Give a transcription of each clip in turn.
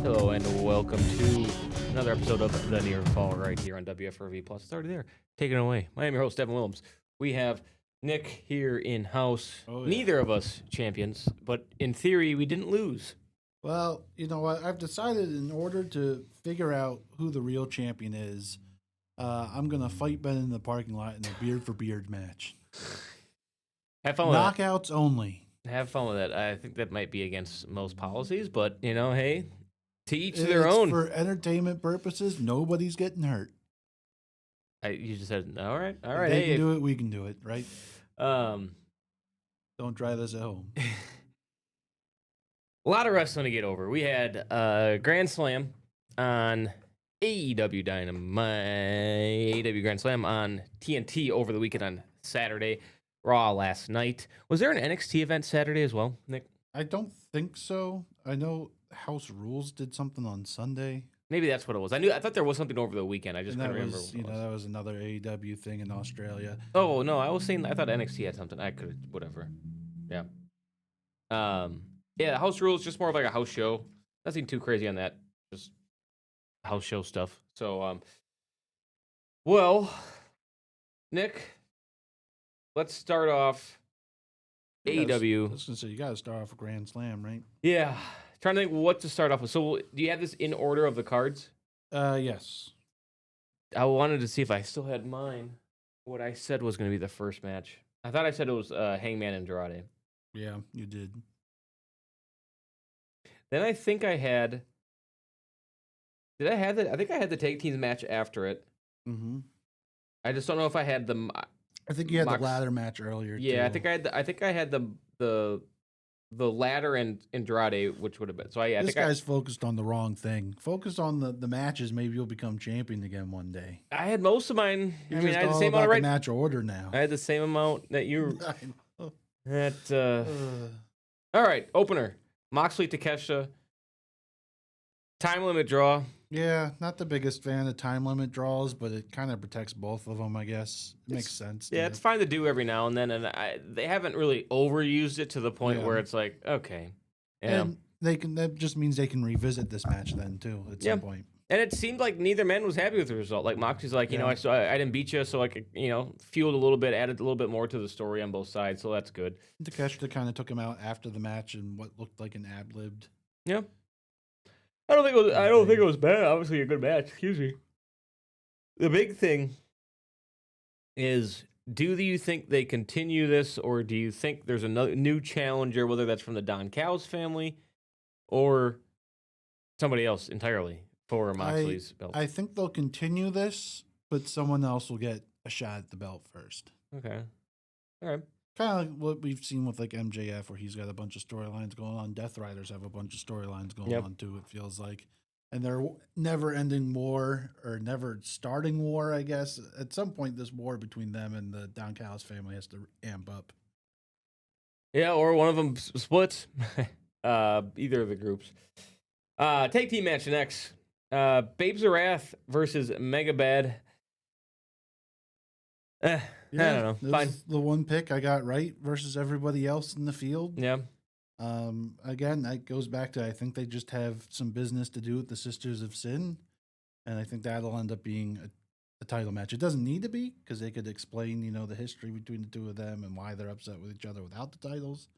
Hello and welcome to another episode of The Near Fall right here on WFRV Plus. It's already there. Take it away. I am your host, Devin Willems. We have Nick here in house. Oh, yeah. Neither of us champions, but in theory, we didn't lose. Well, you know what? I've decided in order to figure out who the real champion is, I'm going to fight Ben in the parking lot in a beard for beard match. Have fun with that. Knockouts only. Have fun with that. I think that might be against most policies, but hey, to each It's their own. For entertainment purposes, nobody's getting hurt. You just said, all right. If they can do it, we can do it, right? Um, Don't try this at home. A lot of wrestling to get over. We had Grand Slam on AEW Dynamite, AEW Grand Slam on TNT over the weekend on Saturday, Raw last night. Was there an NXT event Saturday as well, Nick? I don't think so. I know House Rules did something on Sunday. Maybe that's what it was. I thought there was something over the weekend. I just And couldn't remember. that was another AEW thing in Australia. Oh no, I thought NXT had something. I could whatever. Yeah. Yeah, House Rules just more of like a house show. Nothing too crazy on that. Just house show stuff. So well, Nick, let's start off AEW. I was gonna say you gotta start off a Grand Slam, right? Yeah. Trying to think what to start off with. So do you have this in order of the cards? Yes. I wanted to see if I still had mine. What I said was going to be the first match. I thought I said it was Hangman and Andrade. Yeah, you did. Then I think I had. Did I have it? I think I had the tag teams match after it. Mm-hmm. I just don't know if I had the. I think you had the ladder match earlier. Yeah, too. I think I had the ladder and Andrade, which would have been. So this guy's focused on the wrong thing. Focus on the matches. Maybe you'll become champion again one day. I had most of mine. You're I had the same amount of match order now. I had the same amount that you. I know. That. All right, opener. Moxley Takeshita. Time limit draw. Yeah, not the biggest fan of time limit draws, but it kind of protects both of them, I guess. It makes sense. Yeah, it's fine to do every now and then, and they haven't really overused it to the point where it's like, okay. And that just means they can revisit this match then, too, at some point. And it seemed like neither man was happy with the result. Like, Moxley's like, you know, I didn't beat you, so I could, fueled a little bit, added a little bit more to the story on both sides, so that's good. Takeshita kind of took him out after the match in what looked like an ad-libbed. Yeah. I don't think it was bad. Obviously, a good match. Excuse me. The big thing is, do you think they continue this, or do you think there's another new challenger, whether that's from the Don Callis family or somebody else entirely for Moxley's belt? I think they'll continue this, but someone else will get a shot at the belt first. Okay. All right. Kind of like what we've seen with like MJF, where he's got a bunch of storylines going on. Death Riders have a bunch of storylines going on too, it feels like. And they're never ending war or never starting war, I guess. At some point, this war between them and the Don Callis family has to amp up. Yeah, or one of them splits. Either of the groups. Tag team match next. Babes of Wrath versus Megabad. I don't know. Fine. The one pick I got right versus everybody else in the field. Yeah. Again, that goes back to I think they just have some business to do with the Sisters of Sin, and I think that'll end up being a title match. It doesn't need to be because they could explain, the history between the two of them and why they're upset with each other without the titles,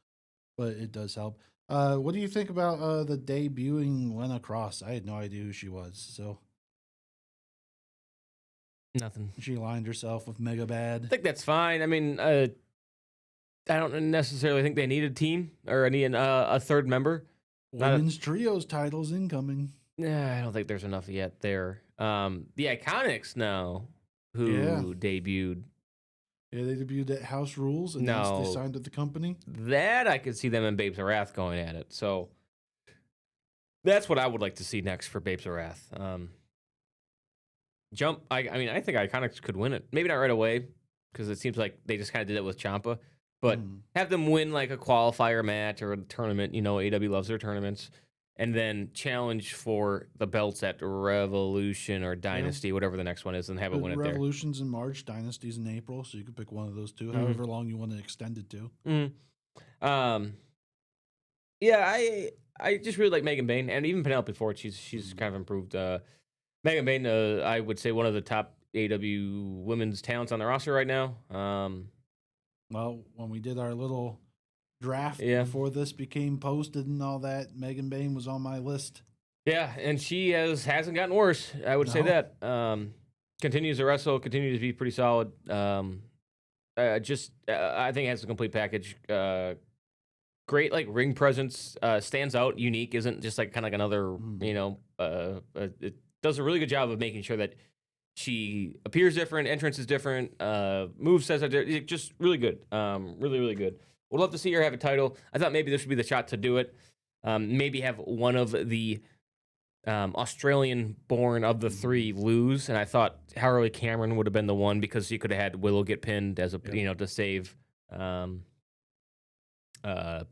but it does help. What do you think about the debuting Lena Cross? I had no idea who she was, so. Nothing. She aligned herself with Megabad. I think that's fine. I mean, I don't necessarily think they need a team or a third member. Women's trios titles incoming. Yeah, I don't think there's enough yet there. The Iconics now, who debuted. Yeah, they debuted at House Rules and they signed with the company. That I could see them and Babes of Wrath going at it. So that's what I would like to see next for Babes of Wrath. I think Iconics could win it. Maybe not right away, because it seems like they just kind of did it with Ciampa. But have them win like a qualifier match or a tournament. AEW loves their tournaments. And then challenge for the belts at Revolution or Dynasty, whatever the next one is, and have it win it there. Revolution's in March, Dynasty's in April, so you can pick one of those two, however long you want to extend it to. Yeah, I just really like Megan Bain, and even Penelope Ford. She's Mm. kind of improved. Megan Bain, I would say one of the top AW women's talents on the roster right now. Well, when we did our little draft Yeah, before this became posted and all that, Megan Bain was on my list. yeah, and she hasn't gotten worse. I would say No. that. Continues to wrestle, continues to be pretty solid. I think it has a complete package. Great like ring presence, stands out, unique. Isn't just like kind of like another, Mm. It does a really good job of making sure that she appears different, entrance is different, move sets are just really good. Really, really good. Would love to see her have a title. I thought maybe this would be the shot to do it. Maybe have one of the Australian born of the three lose, and I thought Harley Cameron would have been the one because she could have had Willow get pinned as a Yep. to save um, uh,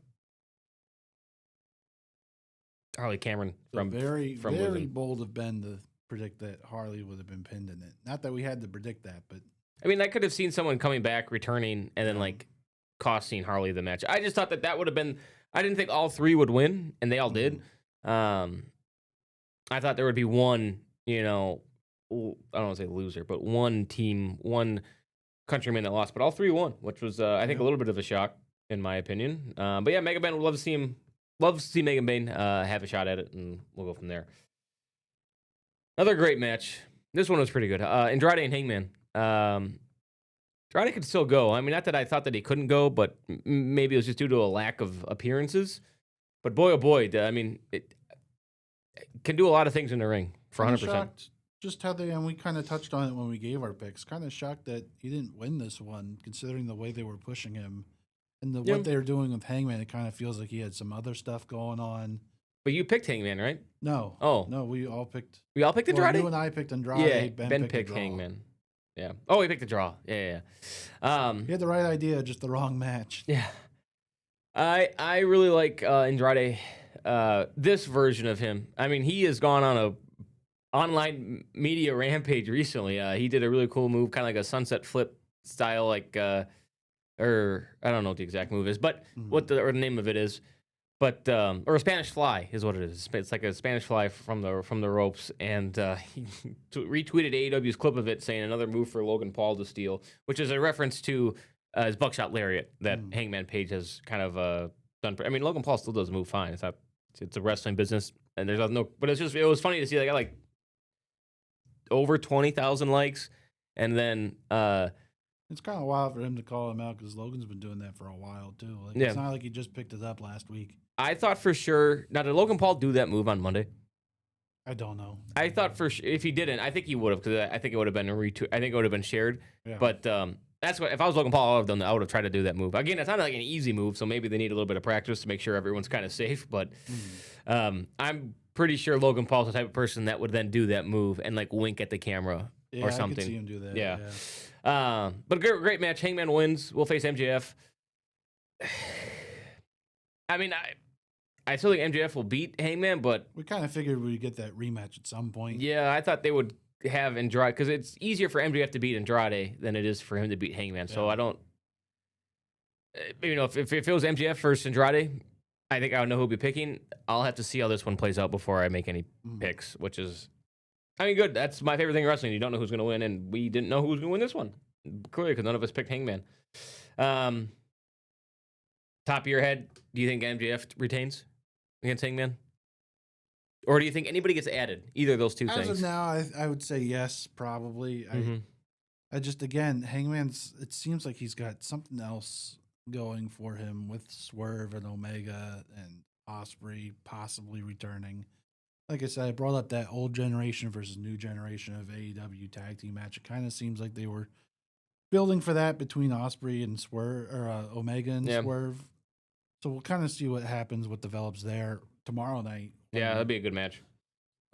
Harley Cameron So very, from very losing. bold of Ben to predict that Harley would have been pinned in it. Not that we had to predict that, but I mean, I could have seen someone coming back, returning, and then Yeah. like costing Harley the match. I just thought that would have been. I didn't think all three would win, and they all did. I thought there would be one, I don't want to say loser, but one team, one countryman that lost, but all three won, which was I think a Yep. little bit of a shock in my opinion. But yeah, Mega Man would love to see him. Love to see Megan Bain have a shot at it, and we'll go from there. Another great match. This one was pretty good. Andrade and Hangman. Andrade could still go. I mean, not that I thought that he couldn't go, but maybe it was just due to a lack of appearances. But boy, oh boy, I mean, it can do a lot of things in the ring for Kinda 100%. shocked just how they, and we kind of touched on it when we gave our picks. Kind of shocked that he didn't win this one, considering the way they were pushing him and Yeah, what they were doing with Hangman. It kind of feels like he had some other stuff going on. but you picked Hangman, right? No, Oh, no, we all picked. we all picked Well, Andrade? you and I picked Andrade. Yeah, Ben Ben picked a picked draw. Hangman. Yeah. Oh, he picked the draw. Yeah, yeah. He had the right idea, just the wrong match. Yeah. I really like Andrade. This version of him. I mean, he has gone on a online media rampage recently. He did a really cool move, kind of like a sunset flip style, like or I don't know what the exact move is, but what the name of it is. But or a Spanish fly is what it is. It's like a Spanish fly from the ropes, and he retweeted AEW's clip of it saying another move for Logan Paul to steal, which is a reference to his buckshot lariat that Hangman Page has kind of done. I mean, Logan Paul still does move fine. It's a wrestling business, and there's no. But it was funny to see they got like over 20,000 likes, and then It's kind of wild for him to call him out because Logan's been doing that for a while too. Like yeah, it's not like he just picked it up last week. I thought for sure. Now did Logan Paul do that move on Monday? I don't know. I thought for sure if he didn't, I think he would have because I think it would have been a retweet. I think it would have been shared. Yeah. But that's what if I was Logan Paul, I would have done that. I would have tried to do that move. Again, it's not like an easy move, so maybe they need a little bit of practice to make sure everyone's kind of safe. But I'm pretty sure Logan Paul's the type of person that would then do that move and like wink at the camera Yeah, or I something. could see him do that. Yeah. But great match. Hangman wins. We'll face MJF. I mean, I still think MJF will beat Hangman, but We kind of figured we'd get that rematch at some point. yeah, I thought they would have Andrade because it's easier for MJF to beat Andrade than it is for him to beat Hangman. So Yeah. I don't, if it was MJF versus Andrade, I think I would know who'll be picking. I'll have to see how this one plays out before I make any picks, which is, I mean, good. That's my favorite thing in wrestling. You don't know who's going to win, and we didn't know who was going to win this one. Clearly, because none of us picked Hangman. Top of your head, do you think MJF retains against Hangman? Or do you think anybody gets added? Either of those two As things. of now, I would say yes, probably. Mhm. I just, again, Hangman's, it seems like he's got something else going for him with Swerve and Omega and Osprey possibly returning. Like I said, I brought up that old generation versus new generation of AEW tag team match. It kind of seems like they were building for that between Osprey and Swerve, or Omega and Yeah. Swerve. So we'll kind of see what happens, what develops there tomorrow night. Yeah, that'd be a good match.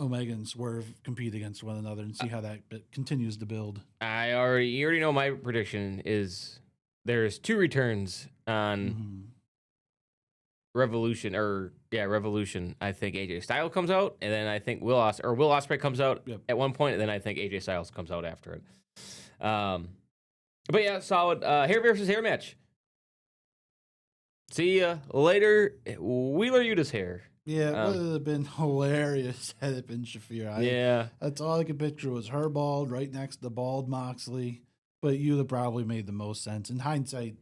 Omega and Swerve compete against one another and see how that continues to build. You already know my prediction is there's two returns on Revolution Revolution. I think AJ Styles comes out, and then I think Will Ospreay comes out at one point, and then I think AJ Styles comes out after it. But yeah, solid hair versus hair match. See ya later. Wheeler Yuta's hair. Yeah, it would have been hilarious had it been Shafir. Yeah. That's all I could picture was her bald right next to bald Moxley. But you'd have probably made the most sense. In hindsight,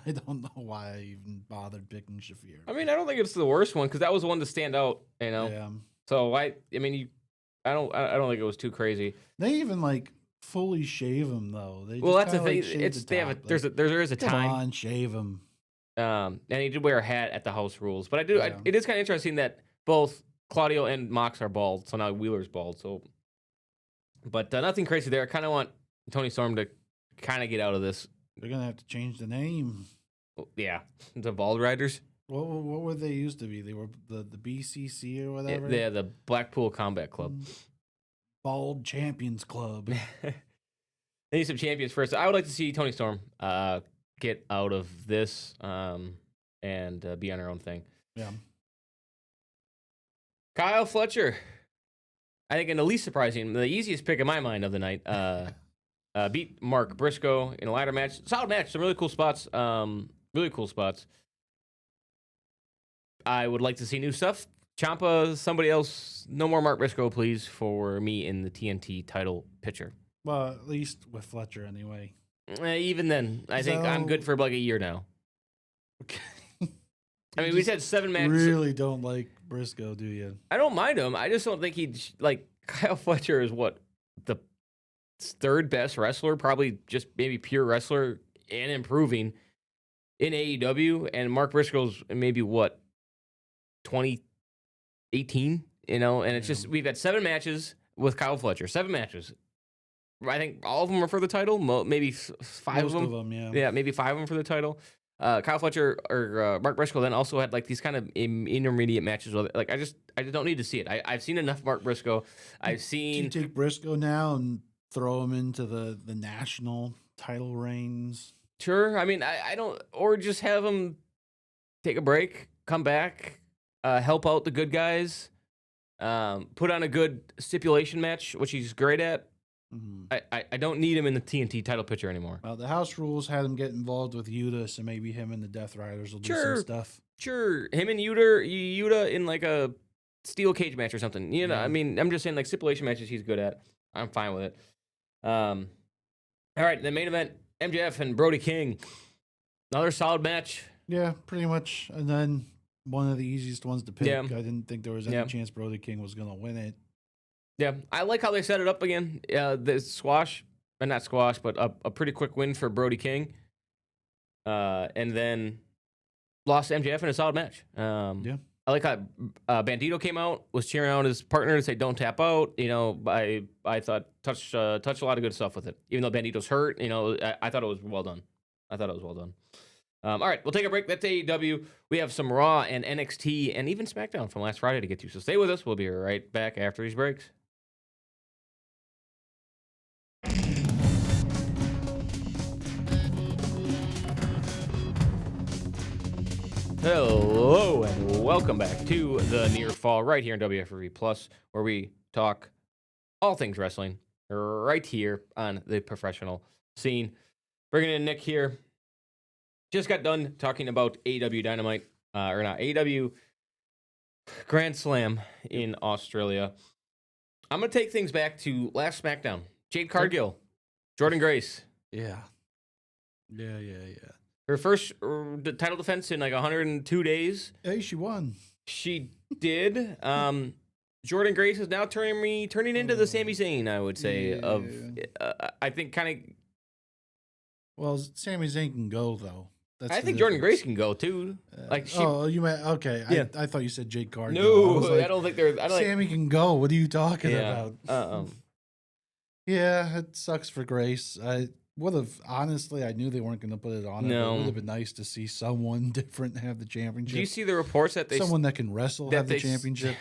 I don't know why I even bothered picking Shafir. I mean, I don't think it's the worst one because that was the one to stand out, Yeah. So I mean, I don't think it was too crazy. They even like fully shave him though. They Well, just that's the kinda, thing. like, shave It's the they have a top. there is a Come time. on, shave him. And he did wear a hat at the house rules, but Yeah. it is kind of interesting that both Claudio and Mox are bald, so now Wheeler's bald. So, but nothing crazy there. I kind of want Tony Storm to kind of get out of this. They're gonna have to change the name. Yeah, the Bald Riders. What were they used to be? They were the BCC or Yeah, whatever. the Blackpool Combat Club. Bald Champions Club. They need some champions first. I would like to see Tony Storm get out of this and be on her own thing. Yeah. Kyle Fletcher. I think in the least surprising, the easiest pick in my mind of the night, beat Mark Briscoe in a ladder match. Solid match. Some really cool spots. Really cool spots. I would like to see new stuff. Ciampa, somebody else. No more Mark Briscoe, please, for me in the TNT title picture. Well, at least with Fletcher anyway. Even then, I think I'm good for like a year now. Okay. I mean, we've had 7 matches. Really don't like Briscoe, do you? I don't mind him. I just don't think he'd like Kyle Fletcher is what the 3rd best wrestler, probably just maybe pure wrestler and improving in AEW, and Mark Briscoe's maybe what 2018, and it's just we've had 7 matches with Kyle Fletcher, 7 matches. I think all of them are for the title, maybe 5 Most of them. Yeah, maybe 5 of them for the title. Kyle Fletcher or Mark Briscoe then also had like these kind of intermediate matches with it. Like I just don't need to see it. I've seen enough Mark Briscoe. I've seen. Do you take Briscoe now and throw him into the national title reigns? Sure. I mean, I don't, or just have him take a break, come back, help out the good guys, put on a good stipulation match, which he's great at. Mm-hmm. I don't need him in the TNT title picture anymore. Well, the house rules had him get involved with Yuta, so maybe him and the Death Riders will do some stuff. Sure. Him and Yuta in like a steel cage match or something. I mean, I'm just saying like stipulation matches he's good at. I'm fine with it. All right, the main event, MJF and Brody King. Another solid match. Yeah, pretty much. And then one of the easiest ones to pick. Yeah. I didn't think there was any chance Brody King was going to win it. Yeah, I like how they set it up again. The squash, and not squash, but a pretty quick win for Brody King. And then lost to MJF in a solid match. Yeah. I like how Bandito came out, was cheering on his partner to say don't tap out. I thought touched a lot of good stuff with it. Even though Bandito's hurt, I thought it was well done. All right, we'll take a break. That's AEW. We have some Raw and NXT and even SmackDown from last Friday to get to. So stay with us. We'll be right back after these breaks. Hello and welcome back to the Near Fall right here in WFRV Plus, where we talk all things wrestling right here on the professional scene. Bringing in Nick here. Just got done talking about AEW Dynamite, or not, AEW Grand Slam in Australia. I'm going to take things back to last SmackDown. Jade Cargill, Jordan Grace. Yeah. Her first title defense in like 102 days. Hey, she won. She did. Jordan Grace is now turning into the Sami Zayn, I would say. I think kind of. Well, Sami Zayn can go though. I think Jordan Grace can go too. You meant okay. Yeah. I thought you said Jade Cargill. No, I don't think there's. Sammy can go. What are you talking about? Yeah, it sucks for Grace. I would have honestly. I knew they weren't going to put it on. No, it would have been nice to see someone different have the championship. Do you see the reports that someone that can wrestle have the championship?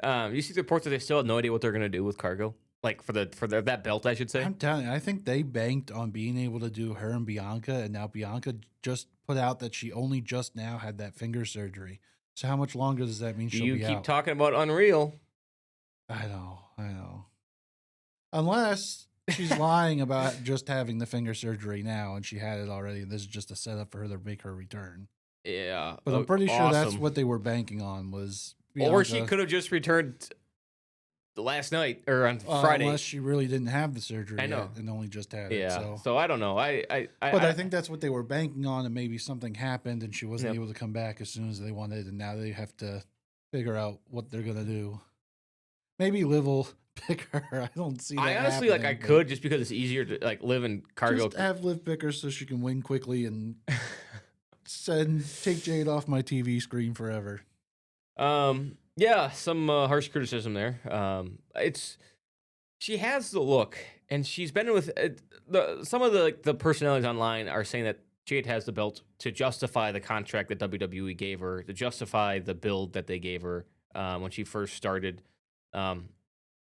You see the reports that they still have no idea what they're going to do with Cargill, like for that belt, I should say. I'm telling you, I think they banked on being able to do her and Bianca, and now Bianca just put out that she only just now had that finger surgery. So how much longer does that mean she'll be out? You keep talking about Unreal. I know. Unless she's lying about just having the finger surgery now, and she had it already, and this is just a setup for her to make her return. Yeah. But I'm pretty sure that's awesome. what they were banking on was Or she Bianca. could have just returned last night or on Well, Friday. unless she really didn't have the surgery I know. yet and only just had it. Yeah. So I don't know. but I think that's what they were banking on, and maybe something happened and she wasn't Yep. able to come back as soon as they wanted, and now they have to figure out what they're gonna do. Maybe Liv will pick her. I don't see that. I honestly like I happening, but could just because it's easier to like live in Cargill. just have Liv pick her so she can win quickly and take Jade off my TV screen forever. Yeah, some harsh criticism there. She has the look, and she's been with some of the personalities online are saying that Jade has the belt to justify the contract that WWE gave her, to justify the build that they gave her when she first started.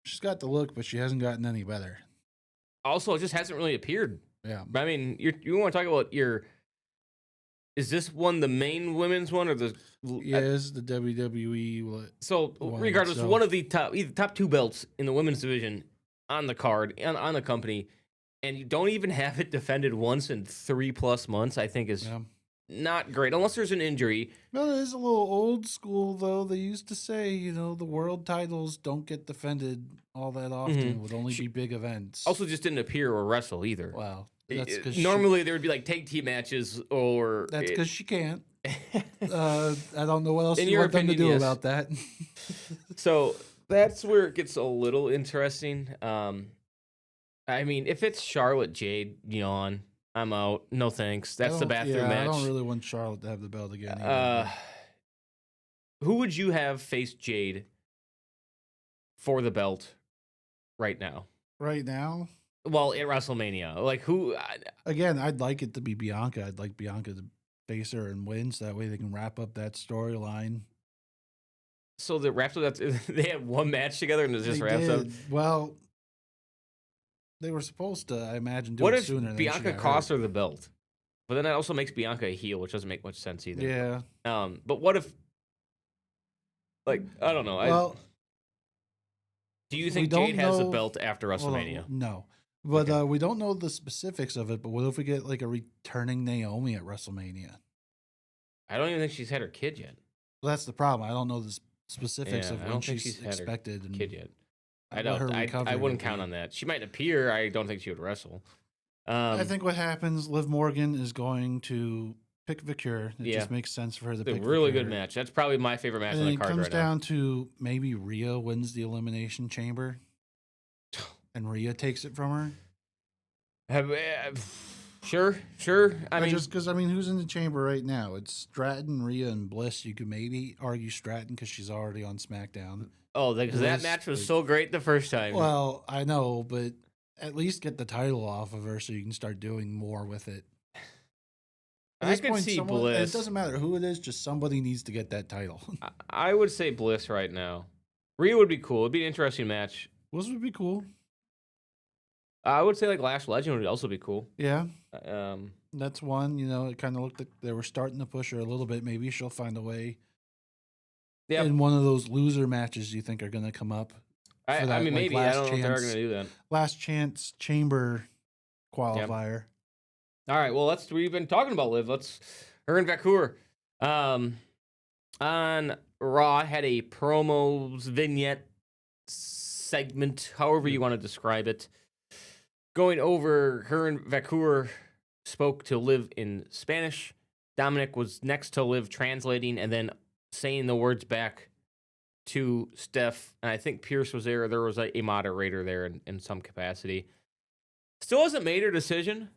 She's got the look, but she hasn't gotten any better. Also, it just hasn't really appeared. Yeah, I mean, you want to talk about your. Is this one the main women's one or the? yeah, it's the WWE. So one, regardless, so- one of the top two belts in the women's division on the card on the company, and you don't even have it defended once in 3+ months. I think is Yeah. not great unless there's an injury. Well, it is a little old school though. They used to say, the world titles don't get defended all that often. It would only be big events. Also, just didn't appear or wrestle either. wow, that's because Normally there would be like tag team matches or that's because she can't. I don't know what else In you your want them to opinion, do yes. about that. So that's where it gets a little interesting. I mean, if it's Charlotte Jade, yawn. I'm out. No thanks. That's the bathroom match. I don't really want Charlotte to have the belt again. Who would you have face Jade for the belt right now? Right now, Well, at WrestleMania, like who? again, I'd like it to be Bianca. I'd like Bianca to face her and win, so that way they can wrap up that storyline. So the wraps up. They have one match together and it just They wraps up. did. Well, they were supposed to, I imagine, do What it if sooner. Bianca costs her the belt? But then that also makes Bianca a heel, which doesn't make much sense either. Yeah. But what if? Like I don't know. Well, do you we think don't Jade has the know- belt after hold on, WrestleMania? no. But Okay. we don't know the specifics of it. But what if we get like a returning Naomi at WrestleMania? I don't even think she's had her kid yet. Well, that's the problem. I don't know the specifics Yeah, of I when don't think she's she's had her expected. And Kid yet? I what don't. her I recovery wouldn't will count be. on that. She might appear. I don't think she would wrestle. I think what happens, Liv Morgan is going to pick Vicur. It Yeah. just makes sense for her to it's a pick really good Vicur. match. That's probably my favorite match And on then the it card comes right now. down to maybe Rhea wins the Elimination Chamber, and Rhea takes it from her. Sure. I mean, just because who's in the chamber right now? It's Stratton, Rhea, and Bliss. You could maybe argue Stratton because she's already on SmackDown. because that Bliss, match was like- so great the first time. Well, I know, but at least get the title off of her so you can start doing more with it. At I this could point, see someone- and Bliss. It doesn't matter who it is; just somebody needs to get that title. I would say Bliss right now. Rhea would be cool. It'd be an interesting match. Bliss would be cool. I would say like Lash Legend would also be cool. Yeah, Um, that's one. It kind of looked like they were starting to push her a little bit. Maybe she'll find a way. yeah, In one of those loser matches you think are going to come up. I that, mean like, maybe I last don't know if they're chance- going to do that. Last chance chamber qualifier. All right, well we've been talking about Liv. Her and Vancouver. On Raw had a promos vignette segment, however you want to describe it. Going over, her and Vancouver spoke to Liv in Spanish. Dominic was next to Liv translating and then saying the words back to Steph. And I think Pierce was there. There was a moderator there in some capacity. Still hasn't made her decision.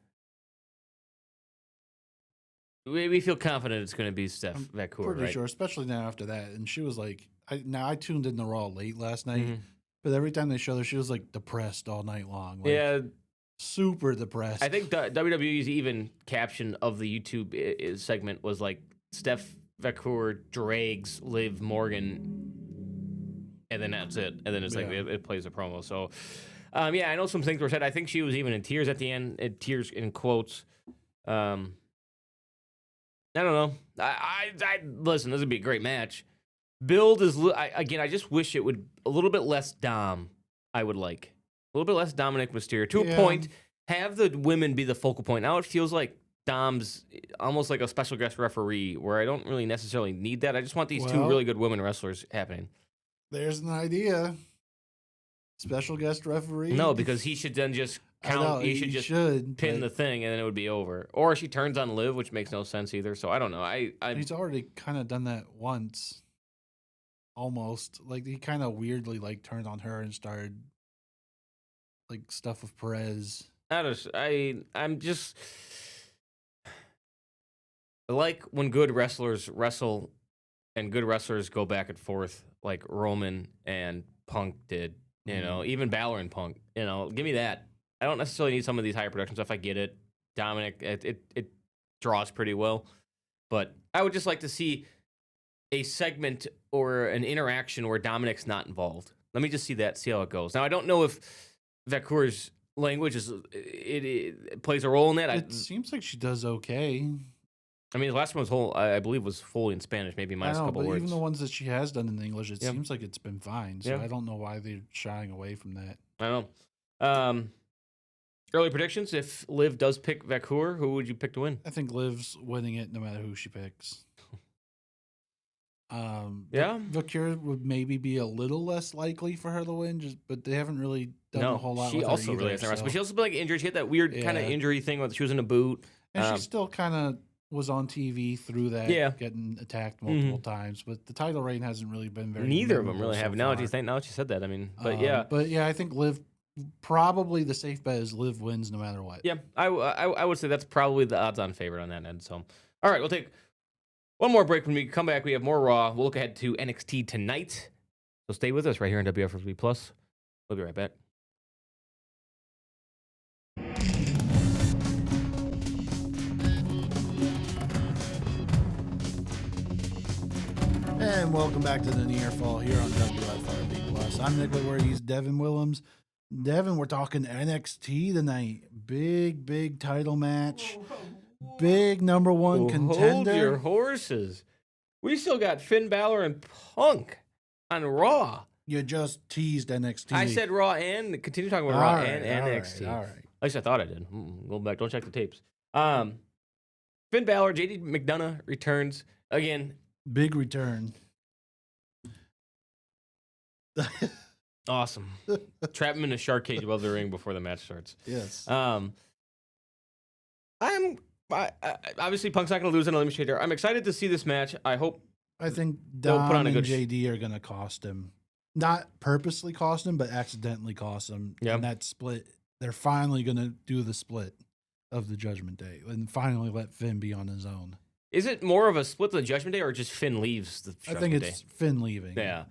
We feel confident it's going to be Steph Vancouver, Pretty right? sure, especially now after that. And she was like, I tuned in the Raw late last night, Mhm. but every time they showed her, she was like depressed all night long. Like, Yeah, super depressed. I think WWE's even caption of the YouTube segment was like Steph Vancouver drags Liv Morgan, and then that's it. And then it's like Yeah. it plays a promo. So, yeah, I know some things were said. I think she was even in tears at the end, tears in quotes. I don't know. I listen. This would be a great match. Build is again. I just wish it would a little bit less Dom. I would like a little bit less Dominic Mysterio to a Yeah. point. Have the women be the focal point. Now it feels like Dom's almost like a special guest referee, where I don't really necessarily need that. I just want these two Well- really good women wrestlers happening. There's an idea. Special guest referee. No, because he should then just count. He should just pin but the thing, and then it would be over. Or she turns on Liv, which makes no sense either. So I don't know. He's already kind of done that once. Almost. Like, he kind of weirdly, like, turned on her and started, like, stuff with Perez. I'm just I like when good wrestlers wrestle and good wrestlers go back and forth like Roman and Punk did. You know, even Balor and Punk. You know, give me that. I don't necessarily need some of these higher production stuff. I get it. Dominic, it draws pretty well, but I would just like to see a segment or an interaction where Dominic's not involved. Let me just see that, see how it goes. Now, I don't know if Vacour's language it plays a role in that. It seems like she does okay. I mean, the last one was I believe was fully in Spanish, maybe minus a couple but words. even the ones that she has done in English, it seems like it's been fine. So I don't know why they're shying away from that. I don't know. Early predictions: if Liv does pick Vacour, who would you pick to win? I think Liv's winning it no matter who she picks. Yeah, Vacour would maybe be a little less likely for her to win, but they haven't really done a whole lot. She with her also either, really hasn't wrestled, but she also been like injured. She had that weird kind of injury thing with she was in a boot, and she still kind of was on TV through that, getting attacked multiple times. But the title reign hasn't really been very. Neither of them really have. Now that you said that, I mean, but yeah, I think Liv. Probably the safe bet is Liv wins no matter what. Yeah, I would say that's probably the odds-on favorite on that end. So, all right, we'll take one more break. When we come back, we have more Raw. We'll look ahead to NXT tonight. So stay with us right here on WFFB Plus. We'll be right back. And welcome back to the Near Fall here on WFRB Plus. I'm Nick Whitworth. He's Devin Willems. Devin, we're talking NXT tonight. Big title match. Big number one contender. Hold your horses. We still got Finn Balor and Punk on Raw. You just teased NXT. I said Raw and continue talking about Raw and NXT. All right. At least I thought I did. Go back. Don't check the tapes. Finn Balor, JD McDonough returns again. Big return. Awesome. Trap him in a shark cage above the ring before the match starts. Yes. Obviously Punk's not going to lose an eliminator. I'm excited to see this match. I think they'll Dom put on a and good JD are going to cost him. Not purposely cost him, but accidentally cost him. Yep. And that split, they're finally going to do the split of the Judgment Day and finally let Finn be on his own. Is it more of a split of the Judgment Day or just Finn leaves the Judgment Day? I think it's Finn leaving. Yeah.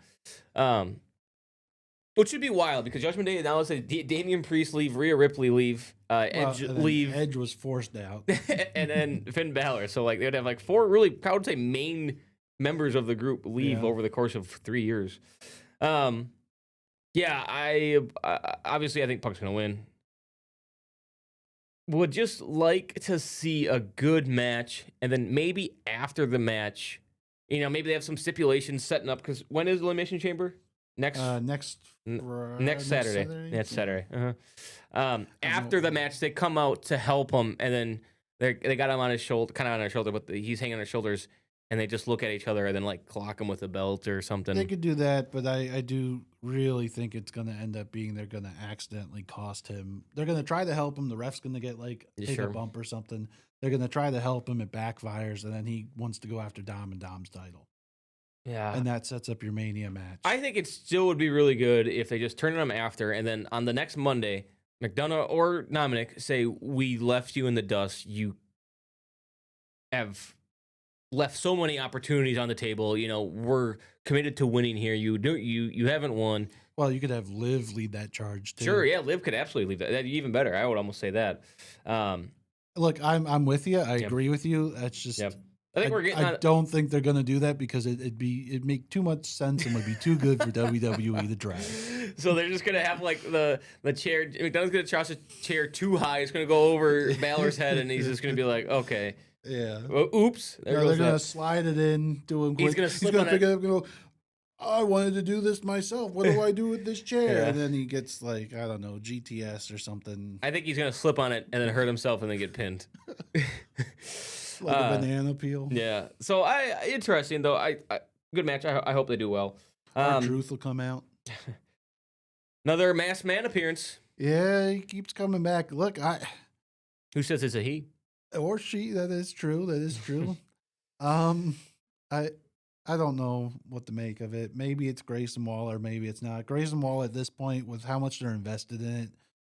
Which should be wild because Judgment Day now is Damian Priest leave, Rhea Ripley leave, Edge leave. Edge was forced out. And then Finn Balor. So like they'd have like four really, I would say, main members of the group leave over the course of 3 years. I obviously I think Punk's gonna win. Would just like to see a good match, and then maybe after the match, maybe they have some stipulations setting up. Because when is Elimination Chamber? Next Saturday. Next Saturday. After the match, they come out to help him, and then they got him on his shoulder, kind of on his shoulder, but he's hanging on his shoulders, and they just look at each other and then like clock him with a belt or something. They could do that, but I do really think it's going to end up being they're going to accidentally cost him. They're going to try to help him. The ref's going to get take a bump or something. They're going to try to help him. It backfires, and then he wants to go after Dom and Dom's title. Yeah. And that sets up your Mania match. I think it still would be really good if they just turn him after, and then on the next Monday, McDonough or Dominic say, we left you in the dust. You have left so many opportunities on the table. We're committed to winning here. You haven't won. Well, you could have Liv lead that charge too. Sure, yeah, Liv could absolutely lead that. That'd be even better. I would almost say that. Look, I'm with you. I agree with you. That's just I think we're getting. I don't think they're going to do that because it'd make too much sense and would be too good for WWE to drag. So they're just gonna have like the chair. McDonough's gonna toss a chair too high. It's gonna go over Balor's head, and he's just gonna be like, okay. Yeah. Well, oops. They're gonna slide it in, do him quick. He's gonna slip pick it up and go, I wanted to do this myself. What do I do with this chair? Yeah. And then he gets like, I don't know, GTS or something. I think he's gonna slip on it and then hurt himself and then get pinned. Like a banana peel. Yeah. So interesting though. I good match. I hope they do well. R-Truth will come out. Another masked man appearance. Yeah, he keeps coming back. Look, Who says it's a he? Or she. That is true. That is true. I don't know what to make of it. Maybe it's Grayson Waller, maybe it's not. Grayson Waller at this point, with how much they're invested in it,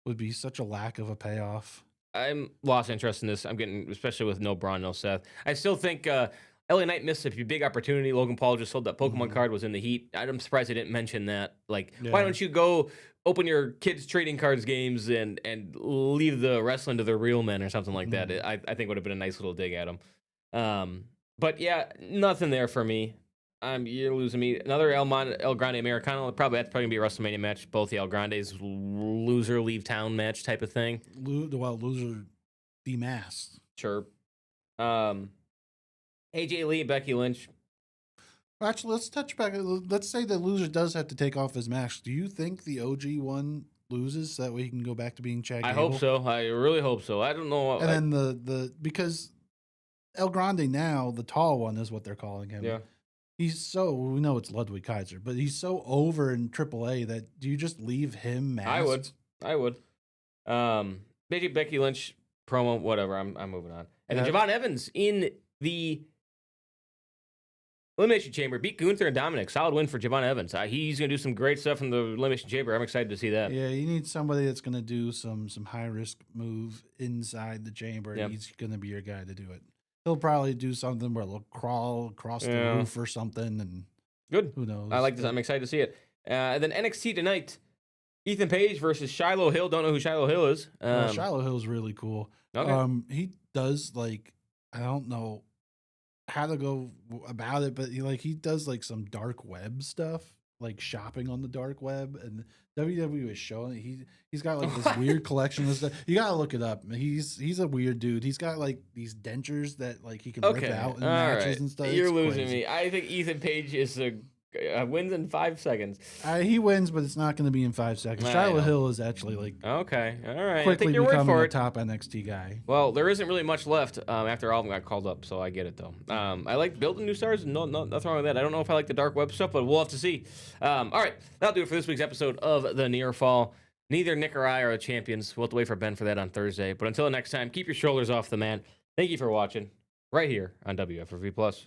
would be such a lack of a payoff. I'm lost interest in this. I'm getting, especially with no Braun, no Seth. I still think LA Knight missed a big opportunity. Logan Paul just sold that Pokemon card, was in the heat. I'm surprised they didn't mention that. Like, why don't you go open your kids' trading cards games and leave the wrestling to the real men or something like that? I think would have been a nice little dig at him. But yeah, nothing there for me. You're losing me. Another El Grande Americano. That's probably gonna be a WrestleMania match. Both the El Grandes loser leave town match type of thing. Loser demasked. Sure. AJ Lee, Becky Lynch. Actually, let's touch back. Let's say the loser does have to take off his mask. Do you think the OG one loses so that way he can go back to being Chad Gable? I hope so. I really hope so. I don't know. And then because El Grande now, the tall one is what they're calling him. Yeah. We know it's Ludwig Kaiser, but he's so over in AAA that do you just leave him masked? I would. Maybe Becky Lynch promo, whatever. I'm moving on. And then Javon Evans in the Elimination Chamber beat Gunther and Dominic. Solid win for Javon Evans. He's going to do some great stuff in the Elimination Chamber. I'm excited to see that. Yeah, you need somebody that's going to do some high-risk move inside the chamber. Yep. He's going to be your guy to do it. He'll probably do something where he'll crawl across the roof or something. And good. Who knows? I like this. I'm excited to see it. And then NXT tonight, Ethan Page versus Shiloh Hill. Don't know who Shiloh Hill is. Shiloh Hill's really cool. Okay. He does like, I don't know how to go about it, but he does like some dark web stuff, like shopping on the dark web, and WWE was showing it. He's got like this weird collection of stuff. You gotta look it up. He's a weird dude. He's got like these dentures that like he can rip out in matches and stuff. You're losing me. I think Ethan Page is wins in 5 seconds. He wins, but it's not going to be in 5 seconds. Shiloh Hill is actually like okay, all right. Quickly I take your word for it. Top NXT guy. Well, there isn't really much left after all of them got called up, so I get it though. I like building new stars. No, nothing wrong with that. I don't know if I like the dark web stuff, but we'll have to see. All right, that'll do it for this week's episode of the Near Fall. Neither Nick or I are the champions. We'll have to wait for Ben for that on Thursday. But until next time, keep your shoulders off the man. Thank you for watching right here on WFRV Plus.